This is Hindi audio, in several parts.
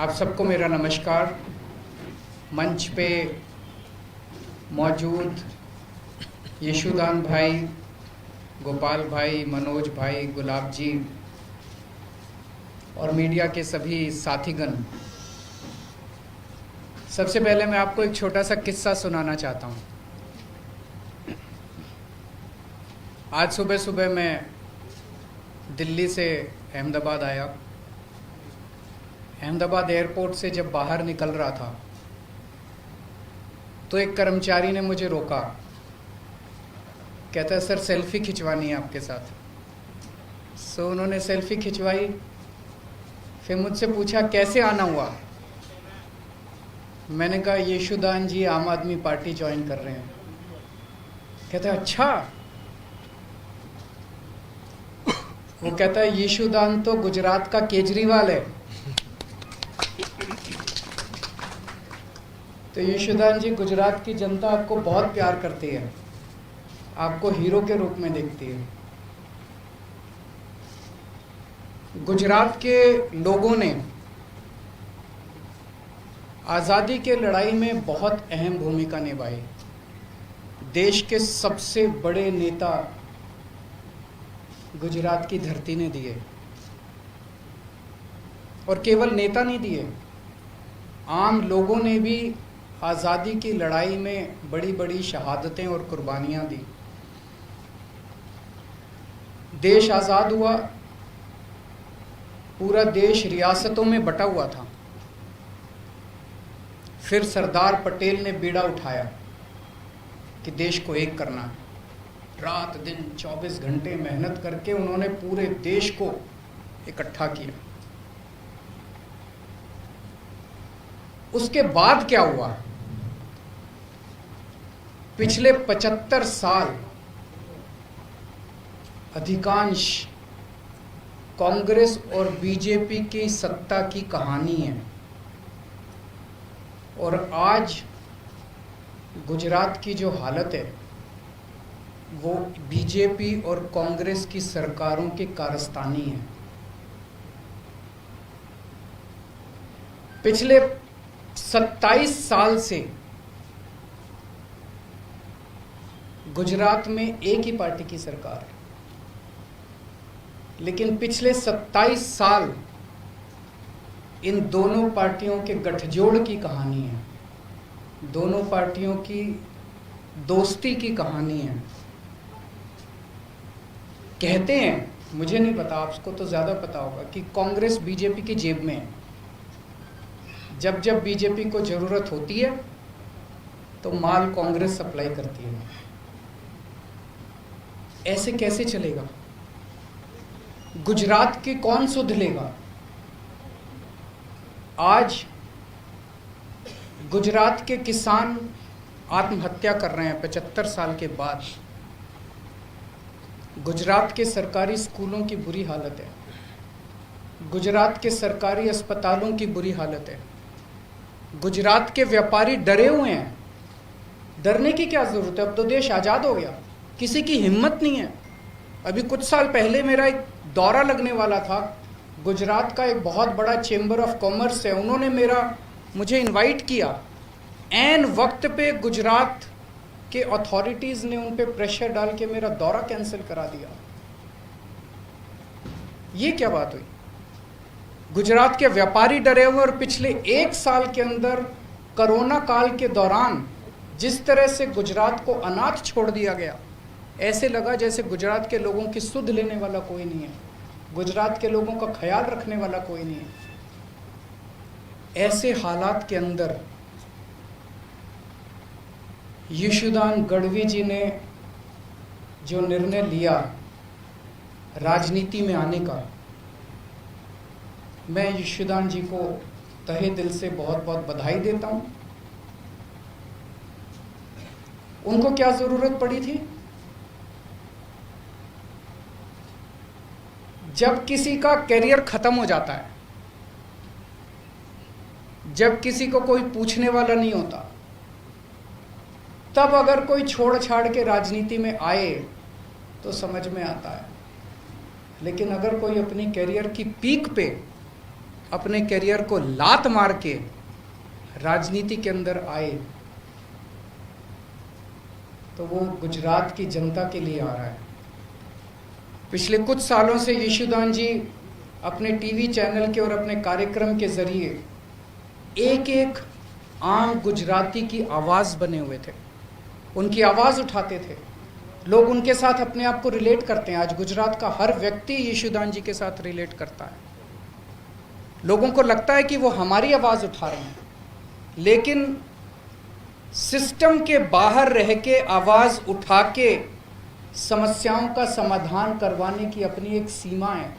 आप सबको मेरा नमस्कार। मंच पे मौजूद यशुदान भाई, गोपाल भाई, मनोज भाई, गुलाब जी और मीडिया के सभी साथीगण, सबसे पहले मैं आपको एक छोटा सा किस्सा सुनाना चाहता हूँ। आज सुबह सुबह मैं दिल्ली से अहमदाबाद आया। अहमदाबाद एयरपोर्ट से जब बाहर निकल रहा था तो एक कर्मचारी ने मुझे रोका। कहता है, सर सेल्फी खिंचवानी है आपके साथ। सो उन्होंने सेल्फी खिंचवाई। फिर मुझसे पूछा कैसे आना हुआ। मैंने कहा यशुदान जी आम आदमी पार्टी ज्वाइन कर रहे हैं। कहता है अच्छा। वो कहता है यशुदान तो गुजरात का केजरीवाल है। तो यशुदान जी, गुजरात की जनता आपको बहुत प्यार करती है, आपको हीरो के रूप में देखती है। गुजरात के लोगों ने आज़ादी के लड़ाई में बहुत अहम भूमिका निभाई। देश के सबसे बड़े नेता गुजरात की धरती ने दिए, और केवल नेता नहीं दिए, आम लोगों ने भी आज़ादी की लड़ाई में बड़ी बड़ी शहादतें और कुर्बानियां दी। देश आज़ाद हुआ, पूरा देश रियासतों में बटा हुआ था। फिर सरदार पटेल ने बीड़ा उठाया कि देश को एक करना है। रात दिन 24 घंटे मेहनत करके उन्होंने पूरे देश को इकट्ठा किया। उसके बाद क्या हुआ? पिछले 75 साल अधिकांश कांग्रेस और बीजेपी की सत्ता की कहानी है, और आज गुजरात की जो हालत है वो बीजेपी और कांग्रेस की सरकारों की कारस्तानी है। पिछले 27 साल से गुजरात में एक ही पार्टी की सरकार है, लेकिन पिछले 27 साल इन दोनों पार्टियों के गठजोड़ की कहानी है, दोनों पार्टियों की दोस्ती की कहानी है। कहते हैं, मुझे नहीं पता, आपको तो ज़्यादा पता होगा, कि कांग्रेस बीजेपी की जेब में है। जब जब बीजेपी को ज़रूरत होती है तो माल कांग्रेस सप्लाई करती है। ऐसे कैसे चलेगा? गुजरात के कौन सुध लेगा? आज गुजरात के किसान आत्महत्या कर रहे हैं 75 साल के बाद। गुजरात के सरकारी स्कूलों की बुरी हालत है, गुजरात के सरकारी अस्पतालों की बुरी हालत है। गुजरात के व्यापारी डरे हुए हैं। डरने की क्या जरूरत है? अब तो देश आज़ाद हो गया, किसी की हिम्मत नहीं है। अभी कुछ साल पहले मेरा एक दौरा लगने वाला था। गुजरात का एक बहुत बड़ा चेंबर ऑफ कॉमर्स है, उन्होंने मुझे इनवाइट किया। ऐन वक्त पे गुजरात के अथॉरिटीज़ ने उन पे प्रेशर डाल के मेरा दौरा कैंसिल करा दिया। ये क्या बात हुई? गुजरात के व्यापारी डरे हुए, और पिछले 1 साल के अंदर कोरोना काल के दौरान जिस तरह से गुजरात को अनाथ छोड़ दिया गया, ऐसे लगा जैसे गुजरात के लोगों की सुध लेने वाला कोई नहीं है, गुजरात के लोगों का ख्याल रखने वाला कोई नहीं है। ऐसे हालात के अंदर यशुदान गढ़वी जी ने जो निर्णय लिया राजनीति में आने का, मैं यशुदान जी को तहे दिल से बहुत बहुत बधाई देता हूं। उनको क्या जरूरत पड़ी थी? जब किसी का करियर खत्म हो जाता है, जब किसी को कोई पूछने वाला नहीं होता, तब अगर कोई छोड़ छाड़ के राजनीति में आए तो समझ में आता है। लेकिन अगर कोई अपनी करियर की पीक पे अपने करियर को लात मार के राजनीति के अंदर आए तो वो गुजरात की जनता के लिए आ रहा है। पिछले कुछ सालों से यशोदान जी अपने टीवी चैनल के और अपने कार्यक्रम के जरिए एक एक आम गुजराती की आवाज़ बने हुए थे, उनकी आवाज़ उठाते थे। लोग उनके साथ अपने आप को रिलेट करते हैं। आज गुजरात का हर व्यक्ति यशोदान जी के साथ रिलेट करता है। लोगों को लगता है कि वो हमारी आवाज़ उठा रहे हैं, लेकिन सिस्टम के बाहर रह के आवाज़ उठा के समस्याओं का समाधान करवाने की अपनी एक सीमा है।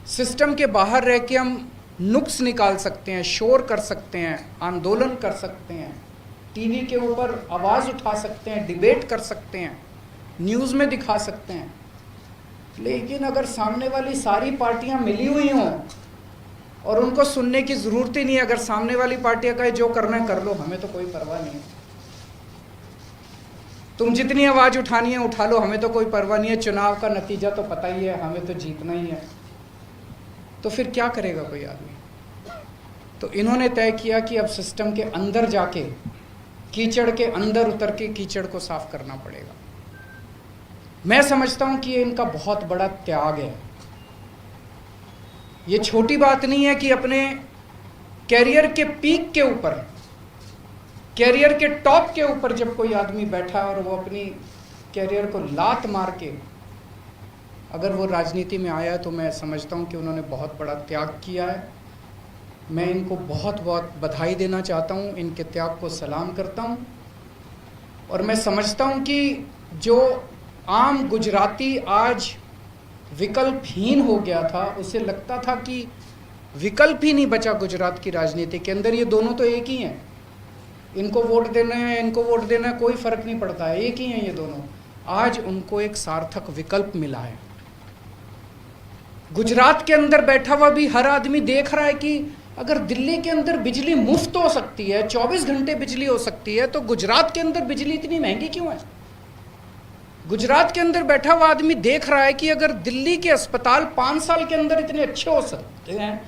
सिस्टम के बाहर रह के हम नुक्स निकाल सकते हैं, शोर कर सकते हैं, आंदोलन कर सकते हैं, टीवी के ऊपर आवाज़ उठा सकते हैं, डिबेट कर सकते हैं, न्यूज़ में दिखा सकते हैं। लेकिन अगर सामने वाली सारी पार्टियां मिली हुई हों और उनको सुनने की ज़रूरत ही नहीं है, अगर सामने वाली पार्टियां कहे जो करना है कर लो, हमें तो कोई परवाह नहीं है, तुम जितनी आवाज़ उठानी है उठा लो, हमें तो कोई परवाह नहीं है, चुनाव का नतीजा तो पता ही है, हमें तो जीतना ही है, तो फिर क्या करेगा कोई आदमी? तो इन्होंने तय किया कि अब सिस्टम के अंदर जाके, कीचड़ के अंदर उतर के कीचड़ को साफ करना पड़ेगा। मैं समझता हूं कि ये इनका बहुत बड़ा त्याग है। ये छोटी बात नहीं है कि अपने कैरियर के पीक के ऊपर, कैरियर के टॉप के ऊपर जब कोई आदमी बैठा और वो अपनी कैरियर को लात मार के अगर वो राजनीति में आया, तो मैं समझता हूं कि उन्होंने बहुत बड़ा त्याग किया है। मैं इनको बहुत बहुत बधाई देना चाहता हूं, इनके त्याग को सलाम करता हूं। और मैं समझता हूं कि जो आम गुजराती आज विकल्पहीन हो गया था, उसे लगता था कि विकल्प ही नहीं बचा गुजरात की राजनीति के अंदर, ये दोनों तो एक ही हैं, इनको वोट देना है, इनको वोट देना है, कोई फर्क नहीं पड़ता है, एक ही हैं ये दोनों। आज उनको एक सार्थक विकल्प मिला है। गुजरात के अंदर बैठा हुआ भी हर आदमी देख रहा है कि अगर दिल्ली के अंदर बिजली मुफ्त हो सकती है, 24 घंटे बिजली हो सकती है, तो गुजरात के अंदर बिजली इतनी महंगी क्यों है? गुजरात के अंदर बैठा हुआ आदमी देख रहा है कि अगर दिल्ली के अस्पताल 5 साल के अंदर इतने अच्छे हो सकते हैं,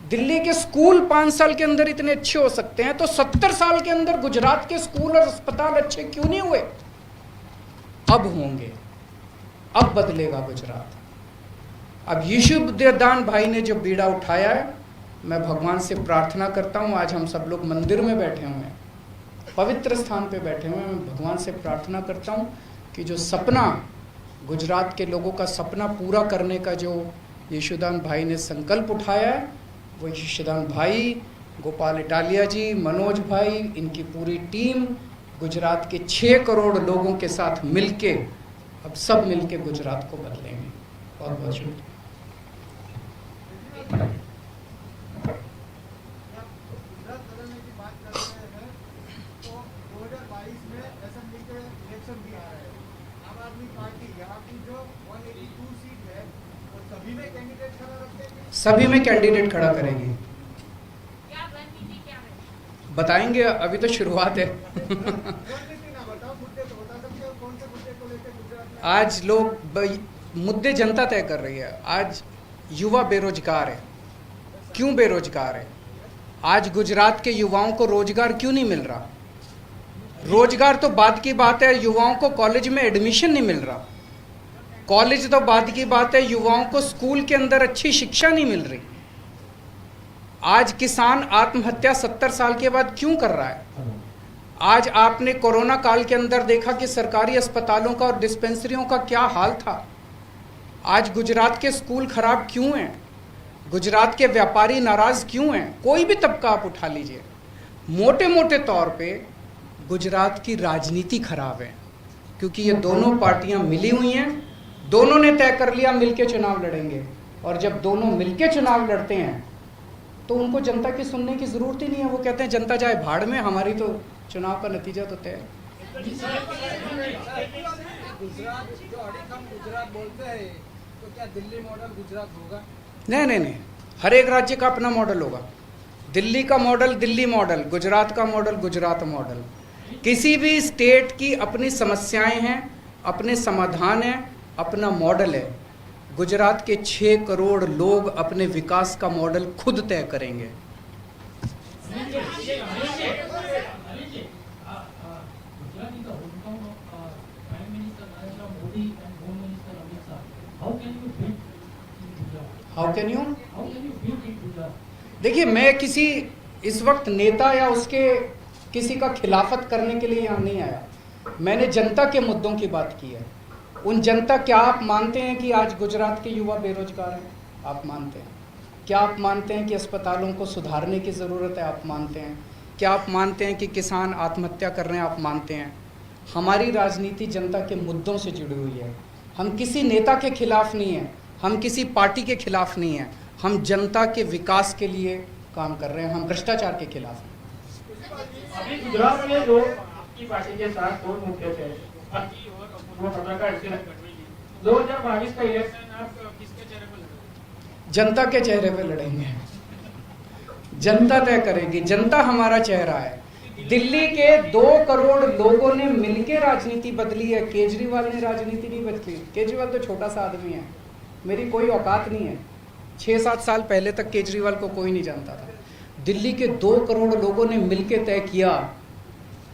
दिल्ली के स्कूल 5 साल के अंदर इतने अच्छे हो सकते हैं, तो 70 साल के अंदर गुजरात के स्कूल और अस्पताल अच्छे क्यों नहीं हुए? अब होंगे, अब बदलेगा गुजरात। अब यशोदान भाई ने जो बीड़ा उठाया है, मैं भगवान से प्रार्थना करता हूँ, आज हम सब लोग मंदिर में बैठे हुए हैं, पवित्र स्थान पे बैठे हुए हैं, मैं भगवान से प्रार्थना करता हूँ कि जो सपना, गुजरात के लोगों का सपना पूरा करने का जो यशोदान भाई ने संकल्प उठाया है, वो यशोदान भाई, गोपाल इटालिया जी, मनोज भाई, इनकी पूरी टीम गुजरात के 6 करोड़ लोगों के साथ मिलके अब सब मिलके गुजरात को बदलेंगे। बहुत बहुत शुक्रिया। सभी में कैंडिडेट खड़ा करेंगे, बताएंगे, अभी तो शुरुआत है। आज लोग मुद्दे जनता तय कर रही है। आज युवा बेरोजगार है, क्यों बेरोजगार है? आज गुजरात के युवाओं को रोजगार क्यों नहीं मिल रहा? रोजगार तो बात की बात है, युवाओं को कॉलेज में एडमिशन नहीं मिल रहा। कॉलेज तो बात की बात है, युवाओं को स्कूल के अंदर अच्छी शिक्षा नहीं मिल रही। आज किसान आत्महत्या 70 साल के बाद क्यों कर रहा है? आज आपने कोरोना काल के अंदर देखा कि सरकारी अस्पतालों का और डिस्पेंसरियों का क्या हाल था। आज गुजरात के स्कूल खराब क्यों हैं? गुजरात के व्यापारी नाराज क्यों हैं? कोई भी तबका आप उठा लीजिए, मोटे मोटे तौर पे गुजरात की राजनीति खराब है, क्योंकि ये दोनों पार्टियां मिली हुई हैं, दोनों ने तय कर लिया मिलके चुनाव लड़ेंगे। और जब दोनों मिलके चुनाव लड़ते हैं तो उनको जनता की सुनने की जरूरत ही नहीं है। वो कहते हैं जनता जाए भाड़ में, हमारी तो चुनाव का नतीजा तो तय है। गुजरात बोलते हैं, तो क्या दिल्ली मॉडल गुजरात होगा? नहीं, हर एक राज्य का अपना मॉडल होगा। दिल्ली का मॉडल दिल्ली मॉडल, गुजरात का मॉडल गुजरात मॉडल। किसी भी स्टेट की अपनी समस्याएं हैं, अपने समाधान हैं, अपना मॉडल है। गुजरात के 6 करोड़ लोग अपने विकास का मॉडल खुद तय करेंगे। How can you? देखिए, मैं किसी इस वक्त नेता या उसके किसी का खिलाफत करने के लिए यहाँ नहीं आया। मैंने जनता के मुद्दों की बात की है। उन जनता, क्या आप मानते हैं कि आज गुजरात के युवा बेरोजगार हैं? आप मानते हैं? क्या आप मानते हैं कि अस्पतालों को सुधारने की ज़रूरत है? आप मानते हैं? क्या आप मानते हैं कि किसान आत्महत्या कर रहे हैं? आप मानते हैं? हमारी राजनीति जनता के मुद्दों से जुड़ी हुई है। हम किसी नेता के खिलाफ नहीं हैं, हम किसी पार्टी के खिलाफ नहीं हैं, हम जनता के विकास के लिए काम कर रहे हैं, हम भ्रष्टाचार के खिलाफ हैं। अभी गुजरात में जो आपकी पार्टी के साथ दो मुद्दे थे, 2022 का इलेक्शन आप किसके चेहरे पर लड़ेंगे? जनता के चेहरे पे लड़ेंगे। जनता तय करेगी, जनता हमारा चेहरा है। दिल्ली के 2 करोड़ लोगों ने मिलकर राजनीति बदली है, केजरीवाल ने राजनीति नहीं बदली। केजरीवाल तो छोटा सा आदमी है, मेरी कोई औकात नहीं है। 6-7 साल पहले तक केजरीवाल को कोई नहीं जानता था। दिल्ली के 2 करोड़ लोगों ने मिलकर तय किया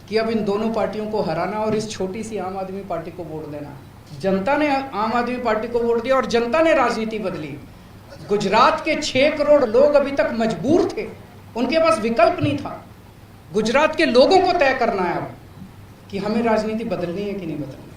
कि अब इन दोनों पार्टियों को हराना और इस छोटी सी आम आदमी पार्टी को वोट देना। जनता ने आम आदमी पार्टी को वोट दिया और जनता ने राजनीति बदली। गुजरात के 6 करोड़ लोग अभी तक मजबूर थे, उनके पास विकल्प नहीं था। गुजरात के लोगों को तय करना है अब कि हमें राजनीति बदलनी है कि नहीं बदलनी।